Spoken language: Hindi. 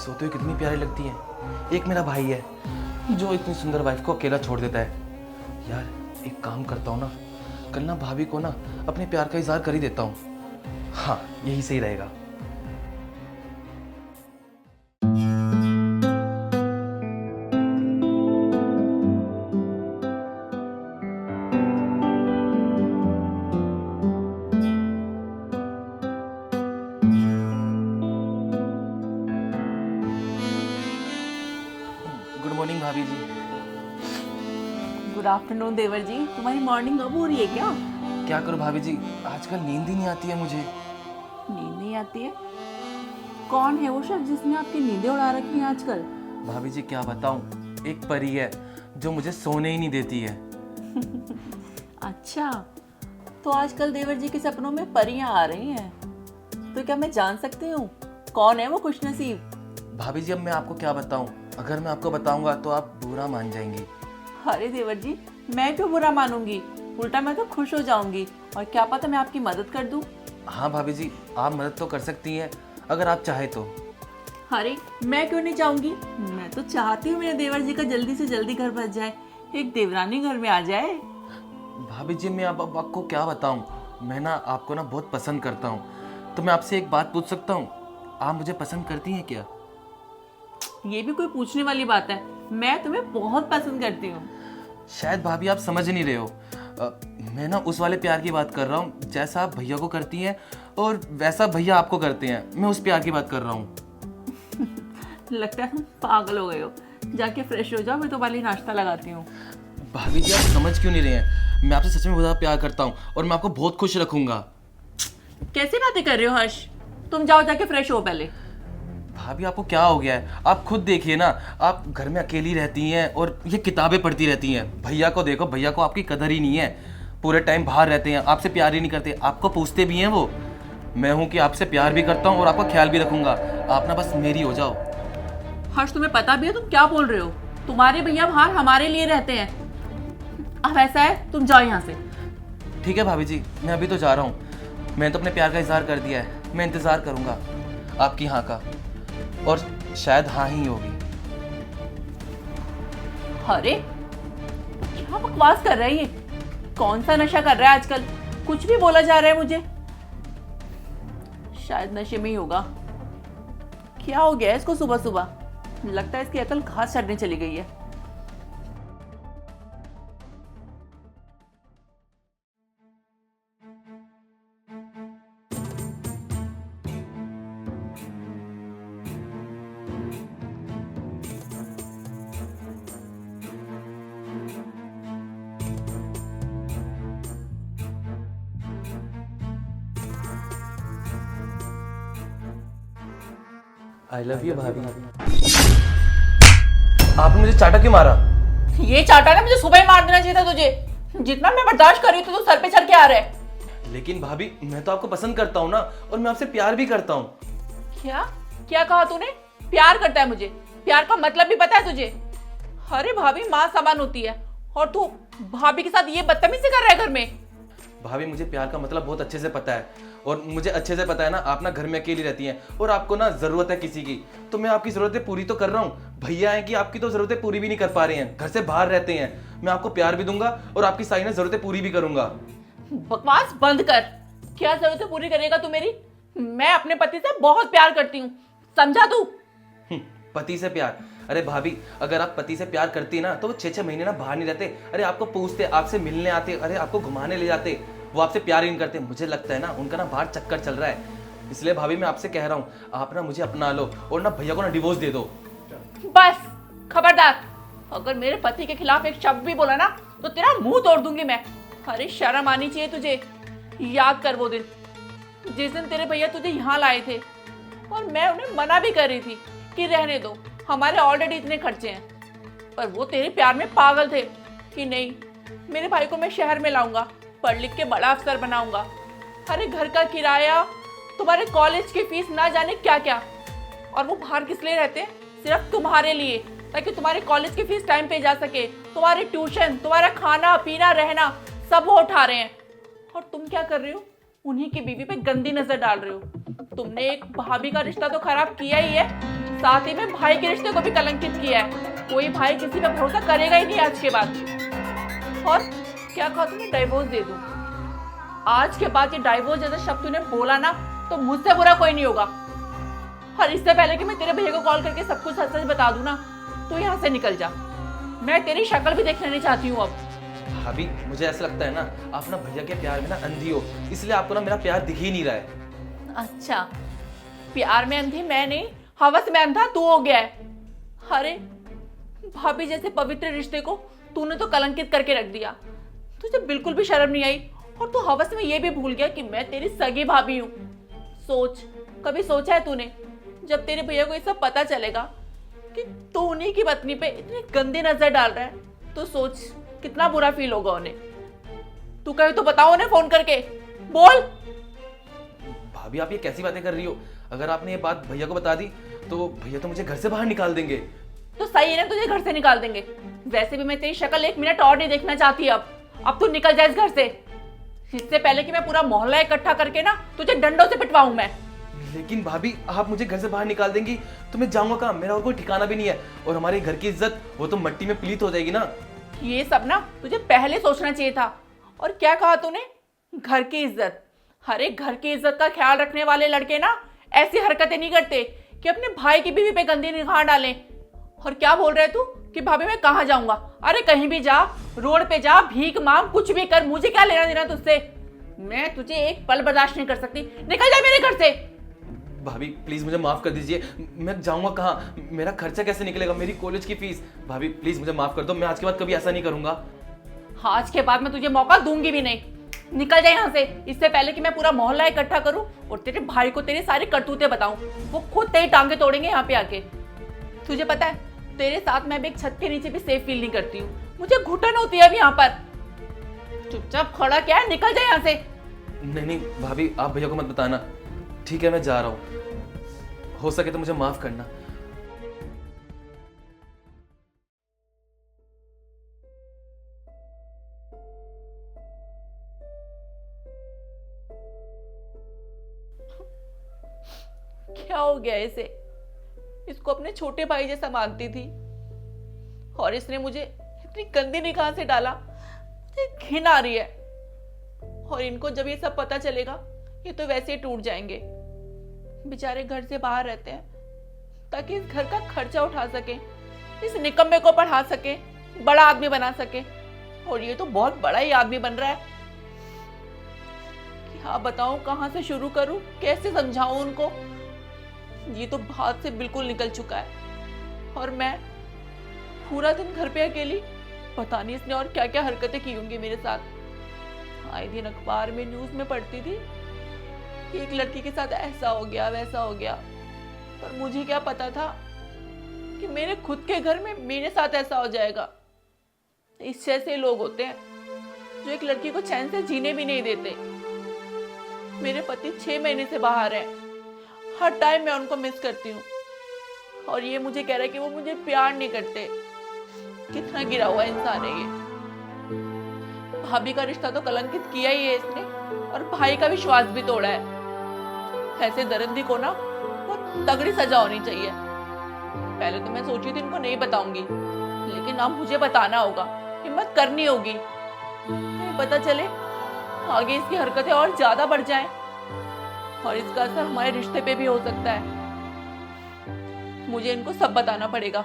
सोते हुए कितनी प्यारी लगती है। एक मेरा भाई है जो इतनी सुंदर वाइफ को अकेला छोड़ देता है। यार एक काम करता हूँ ना, कल ना भाभी को ना अपने प्यार का इजहार कर ही देता हूँ। हाँ यही सही रहेगा। गुड मॉर्निंग भाभी जी। गुड आफ्टरनून देवर जी। तुम्हारी मॉर्निंग अब हो रही है क्या? क्या करूँ भाभी जी, आजकल नींद ही नहीं आती है मुझे। नींद नहीं आती है? कौन है वो शख्स जिसने आपकी नींदें उड़ा रखी हैं आजकल? भाभी जी क्या बताऊँ, एक परी है जो मुझे सोने ही नहीं देती है। अच्छा, तो आजकल देवर जी के सपनों में परियां आ रही हैं। तो क्या मैं जान सकती हूँ कौन है वो खुशनसीब? भाभी जी अब मैं आपको क्या बताऊँ, अगर मैं आपको बताऊंगा तो आप बुरा मान जाएंगी। अरे देवर जी, मैं क्यों बुरा मानूंगी, उल्टा मैं तो खुश हो जाऊंगी। और क्या पता मैं आपकी मदद कर दूं। हाँ भाभी जी, आप मदद तो कर सकती हैं अगर आप चाहे तो। अरे मैं क्यों नहीं चाहूंगी, मैं तो चाहती हूँ मेरे देवर जी का जल्दी से जल्दी घर बस जाए, एक देवरानी घर में आ जाए। भाभी जी मैं अब आपको क्या बताऊं, मैं ना आपको ना बहुत पसंद करता हूं। तो मैं आपसे एक बात पूछ सकता हूं, आप मुझे पसंद करती हैं क्या? ये भी कोई पूछने वाली बात है? मैं तुम्हें बहुत पसंद करती हूँ। शायद भाभी आप समझ नहीं रहे हो। मैं ना उस वाले प्यार की बात कर रहा हूँ जैसा आप भैया को करती हैं और वैसा भैया आपको करते हैं। मैं उस प्यार की बात कर रहा हूँ। लगता है तुम पागल हो गए हो। जाके फ्रेश हो जाओ, मैं तुम्हारे लिए नाश्ता लगाती हूँ। भाभी जी आप समझ क्यों नहीं रहे हैं, मैं आपसे सच में बहुत प्यार करता हूँ और मैं आपको बहुत खुश रखूंगा। कैसी बातें कर रहे हो हर्ष? तुम जाओ जाके फ्रेश हो पहले। भाभी आपको क्या हो गया है, आप खुद देखिए ना, आप घर में अकेली रहती हैं और ये किताबें पढ़ती रहती हैं। भैया को देखो, भैया को आपकी कदर ही नहीं है, पूरे टाइम बाहर रहते हैं, आपसे प्यार ही नहीं करते। आपको पूछते भी हैं वो। मैं हूं कि आपसे प्यार भी करता हूं और आपका ख्याल भी रखूंगा। आप ना बस मेरी हो जाओ। हर्ष तुम्हें पता भी है तुम क्या बोल रहे हो? तुम्हारे भैया बाहर हमारे लिए रहते हैं। अब ऐसा है, तुम जाओ यहाँ से। ठीक है भाभी जी, मैं अभी तो जा रहा हूँ। मैंने तो अपने प्यार का इजहार कर दिया है, मैं इंतज़ार करूँगा आपकी हाँ का, और शायद हाँ ही होगी। अरे क्या बकवास कर रहा है ये? कौन सा नशा कर रहा है आजकल? कुछ भी बोला जा रहा है मुझे। शायद नशे में ही होगा। क्या हो गया है इसको सुबह सुबह? लगता है इसकी अकल घास चढ़ने चली गई है। आई लव यू भाभी। आपने मुझे चाटा क्यों मारा? ये चाटा ना मुझे सुबह ही मार देना चाहिए था तुझे। जितना मैं बर्दाश्त कर रही हूँ तो सर पे चढ़ के आ रहा है। लेकिन भाभी मैं तो आपको पसंद करता हूँ ना, और मैं आपसे प्यार भी करता हूँ। क्या क्या कहा तूने? प्यार करता है मुझे? प्यार का मतलब भी पता है तुझे? अरे भाभी माँ समान होती है और तू भाभी के साथ ये बदतमीजी कर रहा है घर में। भाभी मुझे प्यार का मतलब बहुत अच्छे से पता है, और मुझे अच्छे से पता है ना, आप ना घर में अकेली रहती हैं और आपको ना ज़रूरत है किसी की, तो मैं आपकी ज़रूरतें पूरी तो कर रहा हूँ। भैया हैं कि आपकी तो ज़रूरतें पूरी भी नहीं कर पा रहे हैं, घर से बाहर रहते हैं। मैं आपको प्यार भी दूंगा और आपकी सारी ना ज़रूरतें पूरी भी करूंगा। बकवास बंद कर। क्या जरूरतें पूरी करेगा तू मेरी? मैं अपने पति से बहुत प्यार करती हूँ, समझा तू? पति से प्यार? अरे भाभी अगर आप पति से प्यार करती ना तो वो 6-6 महीने ना बाहर नहीं रहते। अरे आपको पूछते, आपसे मिलने आते, अरे आपको घुमाने ले जाते। वो आपसे प्यार ही नहीं करते। मुझे लगता है ना उनका ना बाहर चक्कर चल रहा है। इसलिए भाभी मैं आपसे कह रहा हूँ, आप ना मुझे अपना लो और ना भैया को ना डिवोर्स दे दो। बस खबरदार, अगर मेरे पति के खिलाफ एक शब्द भी बोला ना तो तेरा मुंह तोड़ दूंगी मैं। अरे शर्म आनी चाहिए तुझे। याद कर वो दिन जिस दिन तेरे भैया तुझे यहाँ लाए थे और मैं उन्हें मना भी कर रही थी कि रहने दो, हमारे ऑलरेडी इतने खर्चे हैं, पर वो तेरे प्यार में पागल थे कि नहीं मेरे भाई को मैं शहर में लाऊंगा, पढ़ लिख के बड़ा अफसर बनाऊंगा। अरे घर का किराया, तुम्हारे कॉलेज की फीस, ना जाने क्या क्या। और वो बाहर किस लिए रहते हैं? सिर्फ तुम्हारे लिए, ताकि तुम्हारे कॉलेज की फीस टाइम पे जा सके, तुम्हारी ट्यूशन, तुम्हारा खाना पीना रहना सब वो उठा रहे हैं। और तुम क्या कर रहे हो? उन्हीं की बीवी पे गंदी नजर डाल रहे हो। तुमने एक भाभी का रिश्ता तो खराब किया ही है, साथ ही में भाई के रिश्ते को भी कलंकित किया है। कोई भाई किसी पे भरोसा करेगा ही नहीं आज के बाद। और क्या कहा तूने, डाइवोर्स दे दूं? आज के बाद ये डाइवोर्स जैसा शब्द तूने बोला ना तो मुझसे बुरा कोई नहीं होगा। और इससे पहले कि मैं तेरे भैया को कॉल करके सब कुछ सच सच बता दूं ना, तो यहाँ से निकल जा। मैं तेरी शक्ल भी देखना नहीं चाहती हूँ अब। भाभी मुझे ऐसा लगता है ना, आप ना भैया के प्यार में ना अंधी हो, इसलिए आपको ना मेरा प्यार दिख ही नहीं रहा है। अच्छा, प्यार में अंधी मैं नहीं, हवस में अंधा तू हो गया है। अरे भाभी जैसे पवित्र रिश्ते को तूने तो कलंकित करके रख दिया। तुझे बिल्कुल भी शर्म नहीं आई और तू हवस में ये भी भूल गया कि मैं तेरी सगी भाभी हूँ। सोच, कभी सोचा है तूने जब तेरे भैया को ये सब पता चलेगा कि तू उन्हीं की पत्नी पे इतनी गंदी नजर डाल रहा है, तो सोच कितना बुरा फील होगा उन्हें। तू कहे तो बताओ उन्हें फोन करके, बोल। भाभी आप ये कैसी बातें कर रही हो? अगर आपने ये बात भैया को बता दी तो भैया तो मुझे घर से बाहर निकाल देंगे। तो सही है ना, तुझे घर से निकाल देंगे। वैसे भी मैं तेरी शक्ल 1 मिनट और नहीं देखना चाहती अब तू निकल जाए इस घर से, इससे पहले कि मैं पूरा मोहल्ला इकट्ठा करके ना तुझे डंडों से पिटवाऊं मैं। लेकिन भाभी आप मुझे घर से बाहर निकाल देंगी तो मैं जाऊंगा कहाँ? मेरा और कोई ठिकाना भी नहीं है, और हमारे घर की इज्जत वो तो मिट्टी में पलीत हो जाएगी ना। ये सब ना तुझे पहले सोचना चाहिए था। और क्या कहा तूने, घर की इज्जत? अरे घर की इज्जत का ख्याल रखने वाले लड़के ना ऐसी हरकतें नहीं करते कि अपने भाई की बीवी पे गंदी निगाह डालें। और क्या बोल रहे तू कि भाभी मैं कहाँ जाऊंगा? अरे कहीं भी जा, रोड पे जा, भीख मांग, कुछ भी कर, मुझे क्या लेना देना तुझसे। मैं तुझे एक पल बर्दाश्त नहीं कर सकती, निकल जा मेरे घर से। भाभी प्लीज मुझे माफ कर दीजिए, मैं जाऊंगा कहाँ? मेरा खर्चा कैसे निकलेगा, मेरी कॉलेज की फीस? भाभी प्लीज मुझे माफ कर दो, मैं आज के बाद कभी ऐसा नहीं करूंगा। आज के बाद मैं तुझे मौका दूंगी भी नहीं। निकल जाए यहाँ से, इससे पहले कि मैं पूरा मोहल्ला इकट्ठा करूं और तेरे भाई को तेरी सारी करतूतें बताऊं। वो खुद तेरी टांगे तोड़ेंगे यहाँ पे आके। तुझे पता है तेरे साथ मैं भी एक छत के नीचे भी सेफ फील नहीं करती हूँ, मुझे घुटन होती है अब यहाँ पर। चुपचाप खड़ा क्या है, निकल जाए यहाँ से। नहीं नहीं भाभी आप भैया को मत बताना, ठीक है मैं जा रहा हूँ, हो सके तो मुझे माफ करना। क्या हो गया इसे? इसको अपने छोटे भाई जैसा मानती थी और इसने मुझे इतनी गंदी निगाह से डाला, मुझे घिन आ रही है। और इनको जब ये सब पता चलेगा ये तो वैसे ही टूट जाएंगे। बेचारे घर से बाहर रहते हैं ताकि इस घर का खर्चा उठा सके, इस निकम्मे को पढ़ा सके, बड़ा आदमी बना सके, और ये तो बहुत बड़ा ही आदमी बन रहा है। क्या बताऊं, कहां से शुरू करूं, कैसे समझाऊं उनको। ये तो हाथ से बिल्कुल निकल चुका है और मैं पूरा दिन घर पे अकेली, पता नहीं इसने और क्या क्या हरकतें की होंगी मेरे साथ। आए दिन अखबार में न्यूज में पढ़ती थी कि एक लड़की के साथ ऐसा हो गया वैसा हो गया, पर मुझे क्या पता था कि मेरे खुद के घर में मेरे साथ ऐसा हो जाएगा। इस जैसे लोग होते हैं जो एक लड़की को चैन से जीने भी नहीं देते। मेरे पति 6 महीने से बाहर हैं, हर टाइम मैं उनको मिस करती हूँ और ये मुझे कह रहा है कि वो मुझे प्यार नहीं करते। कितना गिरा हुआ इंसान है ये। भाभी का रिश्ता तो कलंकित किया ही है इसने और भाई का विश्वास भी तोड़ा है। ऐसे दरिंदी को ना बहुत तगड़ी सजा होनी चाहिए। पहले तो मैं सोची थी इनको नहीं बताऊंगी, लेकिन अब मुझे बताना होगा, हिम्मत करनी होगी। नहीं पता चले आगे इसकी हरकतें और ज्यादा बढ़ जाएं और इसका असर हमारे रिश्ते पे भी हो सकता है। मुझे इनको सब बताना पड़ेगा।